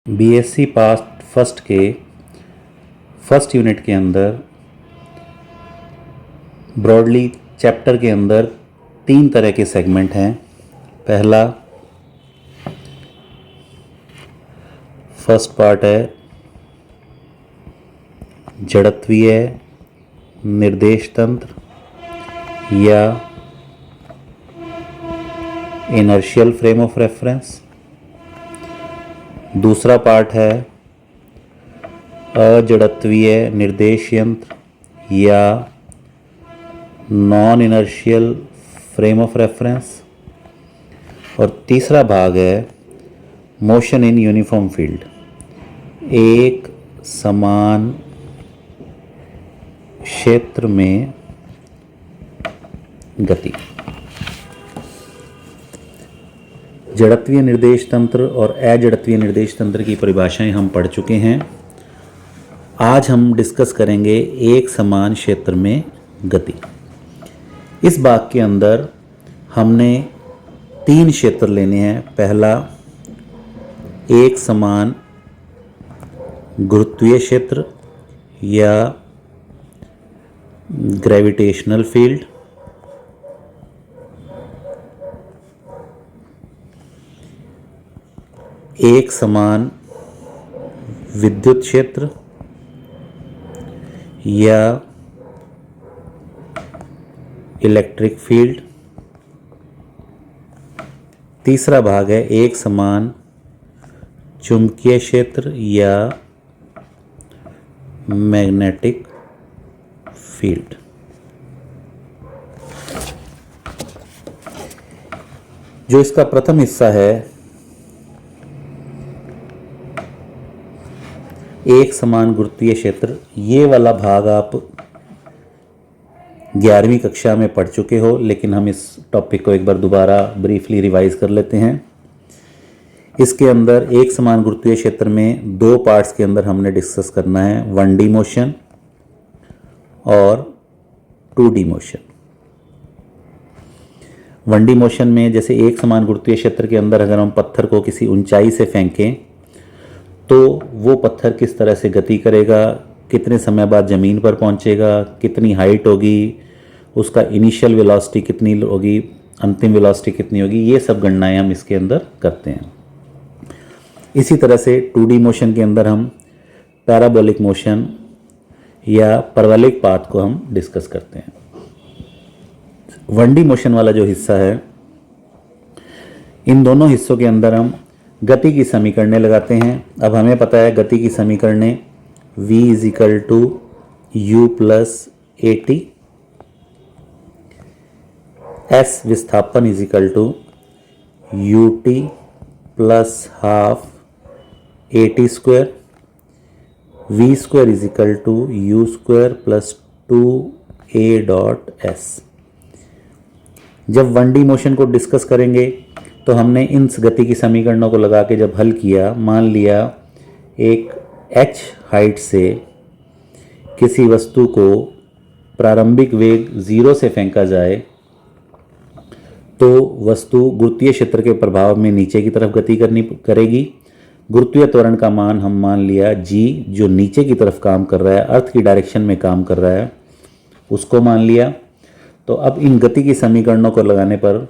BSc pass first के first unit के अंदर ब्रॉडली चैप्टर के अंदर 3 तरह के सेगमेंट हैं। पहला फर्स्ट पार्ट है जड़त्वीय निर्देश तंत्र या इनर्शियल फ्रेम ऑफ रेफरेंस। दूसरा पार्ट है अजड़त्वीय निर्देश यंत्र या non inertial frame of reference. और तीसरा भाग है मोशन इन यूनिफॉर्म फील्ड, एक समान क्षेत्र में गति। जड़त्वीय निर्देश तंत्र और अजड़त्वीय निर्देश तंत्र की परिभाषाएं हम पढ़ चुके हैं। आज हम डिस्कस करेंगे एक समान क्षेत्र में गति। इस भाग के अंदर हमने 3 क्षेत्र लेने हैं। पहला एक समान गुरुत्वीय क्षेत्र या ग्रेविटेशनल फील्ड। एक समान विद्युत क्षेत्र या इलेक्ट्रिक फील्ड। तीसरा भाग है एक समान चुंबकीय क्षेत्र या मैग्नेटिक फील्ड। जो इसका प्रथम हिस्सा है एक समान गुरुत्वीय क्षेत्र, ये वाला भाग आप 11वीं कक्षा में पढ़ चुके हो, लेकिन हम इस टॉपिक को एक बार दोबारा ब्रीफली रिवाइज कर लेते हैं। इसके अंदर एक समान गुरुत्वीय क्षेत्र में 2 पार्ट्स के अंदर हमने डिस्कस करना है, 1D मोशन और 2D मोशन। 1D मोशन में जैसे एक समान गुरुत्वीय क्षेत्र के अंदर अगर हम पत्थर को किसी ऊंचाई से फेंकें तो वो पत्थर किस तरह से गति करेगा, कितने समय बाद ज़मीन पर पहुंचेगा, कितनी हाइट होगी, उसका इनिशियल वेलोसिटी कितनी होगी, अंतिम वेलोसिटी कितनी होगी, ये सब गणनाएं हम इसके अंदर करते हैं। इसी तरह से 2D मोशन के अंदर हम पैराबोलिक मोशन या परवलयिक पाथ को हम डिस्कस करते हैं। 1D मोशन वाला जो हिस्सा है, इन दोनों हिस्सों के अंदर हम गति की समीकरणें लगाते हैं। अब हमें पता है गति की समीकरणें v = u + at, s विस्थापन = ut + ½ at², v² = u² + 2a.s। जब 1D मोशन को डिस्कस करेंगे तो हमने इन गति की समीकरणों को लगा के जब हल किया, मान लिया एक h हाइट से किसी वस्तु को प्रारंभिक वेग 0 से फेंका जाए तो वस्तु गुरुत्वीय क्षेत्र के प्रभाव में नीचे की तरफ गति करेगी। गुरुत्वीय त्वरण का मान हम मान लिया g, जो नीचे की तरफ काम कर रहा है, अर्थ की डायरेक्शन में काम कर रहा है, उसको मान लिया। तो अब इन गति की समीकरणों को लगाने पर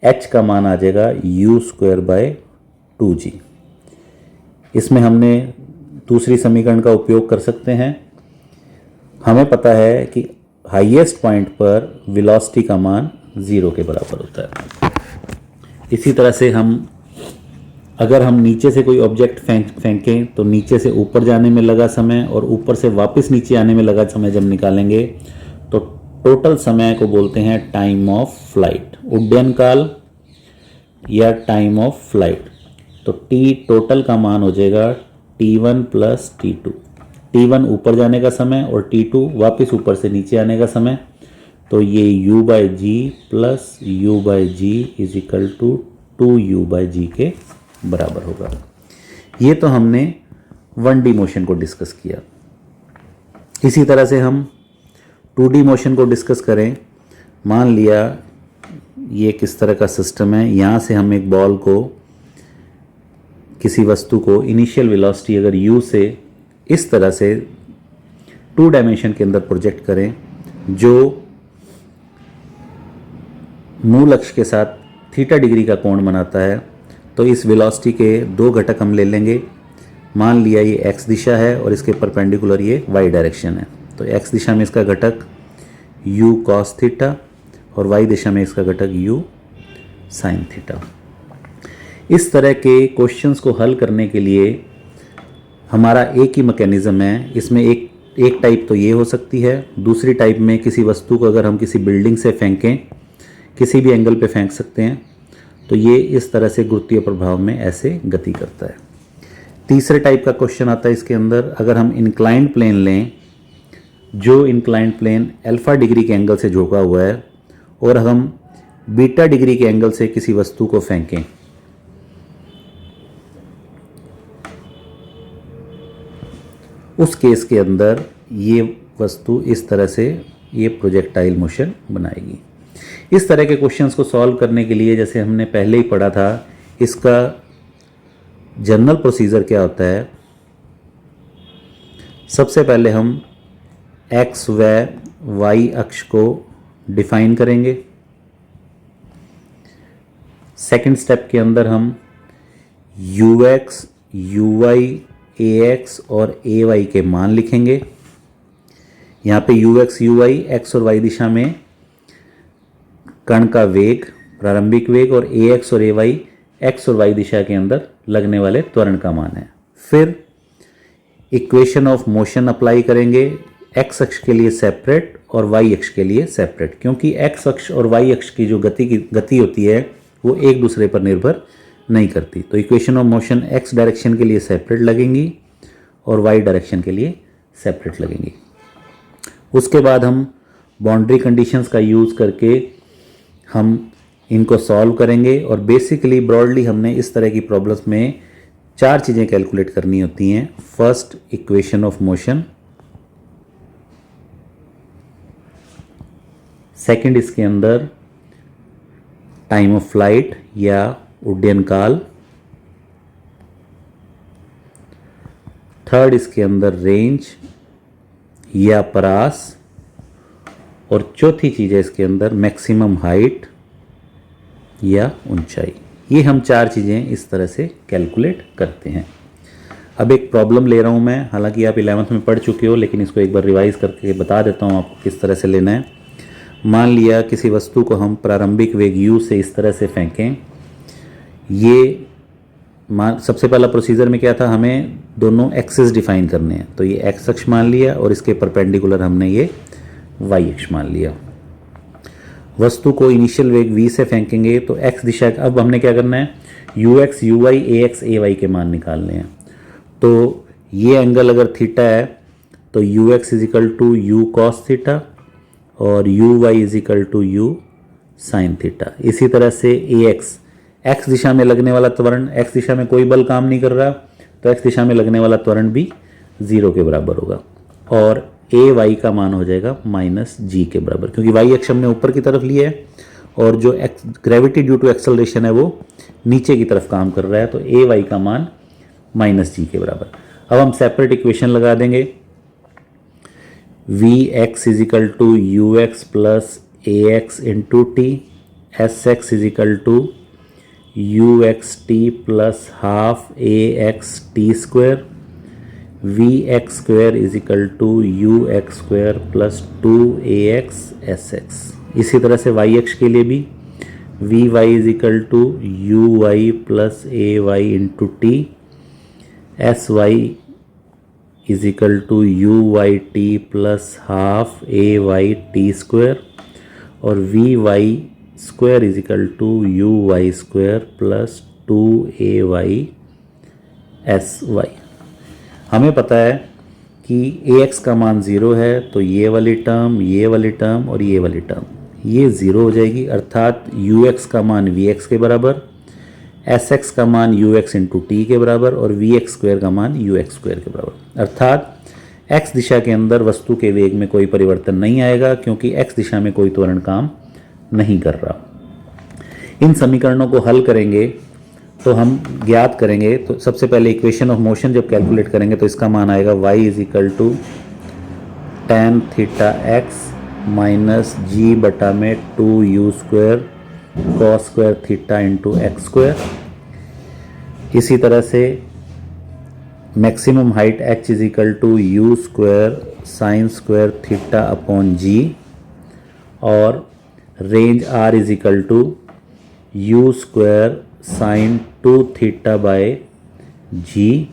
h का मान आ जाएगा u² / 2g। इसमें हमने दूसरी समीकरण का उपयोग कर सकते हैं। हमें पता है कि हाईएस्ट पॉइंट पर वेलोसिटी का मान 0 के बराबर होता है। इसी तरह से अगर हम नीचे से कोई ऑब्जेक्ट फेंकें तो नीचे से ऊपर जाने में लगा समय और ऊपर से वापस नीचे आने में लगा समय जब निकालेंगे तो टोटल समय को बोलते हैं टाइम ऑफ फ्लाइट, उड्डयन काल या टाइम ऑफ फ्लाइट। तो टी टोटल का मान हो जाएगा t1 + t2। t1 ऊपर जाने का समय और t2 वापस ऊपर से नीचे आने का समय। तो ये u/g + u/g = 2u/g के बराबर होगा। ये तो हमने 1D मोशन को डिस्कस किया। इसी तरह से हम 2D मोशन को डिस्कस करें। मान लिया ये किस तरह का सिस्टम है। यहाँ से हम एक बॉल को किसी वस्तु को इनिशियल वेलोसिटी अगर u से इस तरह से 2 डायमेंशन के अंदर प्रोजेक्ट करें जो मूल अक्ष के साथ थीटा डिग्री का कोण बनाता है, तो इस वेलोसिटी के 2 घटक हम ले लेंगे। मान लिया ये x दिशा है और इसके परपेंडिकुलर ये y डायरेक्शन है, तो x दिशा में इसका घटक u cos थीटा और y दिशा में इसका घटक u sin थीटा। इस तरह के क्वेश्चंस को हल करने के लिए हमारा एक ही मैकेनिज्म है। इसमें एक टाइप तो ये हो सकती है, दूसरी टाइप में किसी वस्तु को अगर हम किसी बिल्डिंग से फेंकें, किसी भी एंगल पे फेंक सकते हैं, तो ये इस तरह से गुरुत्वीय प्रभाव में ऐसे गति करता है। तीसरे टाइप का क्वेश्चन आता है इसके अंदर, अगर हम इंक्लाइंड प्लेन लें, जो इंक्लाइंड प्लेन अल्फा डिग्री के एंगल से झुका हुआ है और हम बीटा डिग्री के एंगल से किसी वस्तु को फेंकें, उस केस के अंदर ये वस्तु इस तरह से ये प्रोजेक्टाइल मोशन बनाएगी। इस तरह के क्वेश्चंस को सॉल्व करने के लिए, जैसे हमने पहले ही पढ़ा था, इसका जनरल प्रोसीजर क्या होता है। सबसे पहले हम x व y अक्ष को डिफाइन करेंगे। सेकंड स्टेप के अंदर हम ux, uy, ax और ay के मान लिखेंगे। यहाँ पे ux, uy x और y दिशा में कण का वेग, प्रारंभिक वेग, और ax और ay x और y दिशा के अंदर लगने वाले त्वरण का मान है। फिर इक्वेशन ऑफ मोशन अप्लाई करेंगे, x अक्ष के लिए सेपरेट और y अक्ष के लिए सेपरेट, क्योंकि x अक्ष और y अक्ष की जो गति होती है वो एक दूसरे पर निर्भर नहीं करती। तो equation of motion x direction के लिए सेपरेट लगेंगी और y डायरेक्शन के लिए सेपरेट लगेंगी। उसके बाद हम बाउंड्री कंडीशंस का यूज़ करके हम इनको सॉल्व करेंगे, और बेसिकली ब्रॉडली हमने इस तरह की प्रॉब्लम्स में 4 चीज़ें कैलकुलेट करनी होती हैं। First, equation of motion. Second, इसके अंदर टाइम ऑफ फ्लाइट या उड्डयन काल। थर्ड, इसके अंदर रेंज या परास। और चौथी चीज़ है इसके अंदर मैक्सिमम हाइट या ऊंचाई। ये हम 4 चीज़ें इस तरह से कैलकुलेट करते हैं। अब एक प्रॉब्लम ले रहा हूँ मैं, हालांकि आप 11th में पढ़ चुके हो, लेकिन इसको एक बार रिवाइज करके बता देता हूँ आपको किस तरह से लेना है। मान लिया किसी वस्तु को हम प्रारंभिक वेग u से इस तरह से फेंकें। ये सबसे पहला प्रोसीजर में क्या था, हमें दोनों एक्सिस डिफाइन करने हैं। तो ये x अक्ष मान लिया और इसके परपेंडिकुलर हमने ये y अक्ष मान लिया। वस्तु को इनिशियल वेग v से फेंकेंगे तो x दिशा, अब हमने क्या करना है, ux, uy, ax, ay के मान निकालने हैं। तो ये एंगल अगर थीटा है तो ux equal to u cos theta और uy equal to u sin theta. इसी तरह से ax, x दिशा में लगने वाला त्वरण, x दिशा में कोई बल काम नहीं कर रहा, तो x दिशा में लगने वाला त्वरण भी 0 के बराबर होगा, और ay का मान हो जाएगा -g के बराबर, क्योंकि y अक्ष हमने ऊपर की तरफ लिया है और जो ग्रेविटी ड्यू टू एक्सेलरेशन है वो नीचे की तरफ काम कर रहा है, तो ay का मान -g के बराबर। अब हम सेपरेट इक्वेशन लगा देंगे। vx equal to ux plus ax into T, sx equal to uxt plus half ax T square, vx square equal to ux square plus 2ax sx। इसी तरह से y अक्ष के लिए भी vy इजिकल to uy plus ay into T, sy equal to uyt plus half ay T square, और vy square equal to uy square plus 2ay sy। हमें पता है कि ax का मान 0 है, तो ये वाली टर्म, ये वाली टर्म और ये वाली टर्म ये 0 हो जाएगी, अर्थात ux का मान vx के बराबर, sx का मान ux इंटू टी के बराबर और vx स्क्वायर का मान ux स्क्वायर के बराबर। अर्थात x दिशा के अंदर वस्तु के वेग में कोई परिवर्तन नहीं आएगा, क्योंकि x दिशा में कोई त्वरण काम नहीं कर रहा। इन समीकरणों को हल करेंगे तो हम ज्ञात करेंगे। तो सबसे पहले इक्वेशन ऑफ मोशन जब कैलकुलेट करेंगे तो इसका मान आएगा y is equal to tan theta x minus g बटा में 2u square cos square theta into x square. इसी तरह से maximum height h is equal to u square sine square theta upon g, और range r is equal to u square sine 2 theta by g,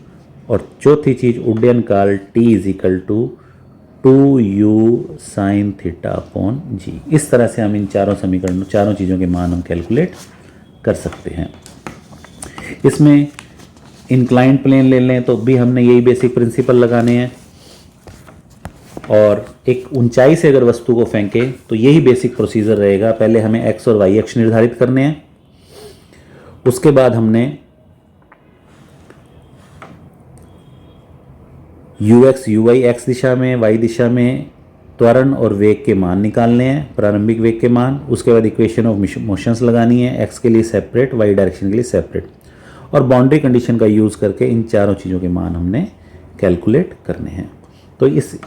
और चौथी चीज उड्डयन काल t is equal to 2u sine theta upon g. इस तरह से हम इन चारों समीकरणों, चारों चीज़ों के मान हम कैलकुलेट कर सकते हैं। इसमें इंक्लाइंड प्लेन ले लें तो भी हमने यही बेसिक प्रिंसिपल लगाने हैं, और एक ऊंचाई से अगर वस्तु को फेंके तो यही बेसिक प्रोसीजर रहेगा। पहले हमें x और y अक्ष निर्धारित करने हैं, उसके बाद हमने ux uy x दिशा में, y दिशा में त्वरण और वेग के मान निकालने हैं, प्रारंभिक वेग के मान। उसके बाद इक्वेशन ऑफ मोशंस लगानी है, x के लिए सेपरेट, y डायरेक्शन के लिए सेपरेट, और बाउंड्री कंडीशन का यूज़ करके इन चारों चीज़ों के मान हमने कैलकुलेट करने हैं। तो इस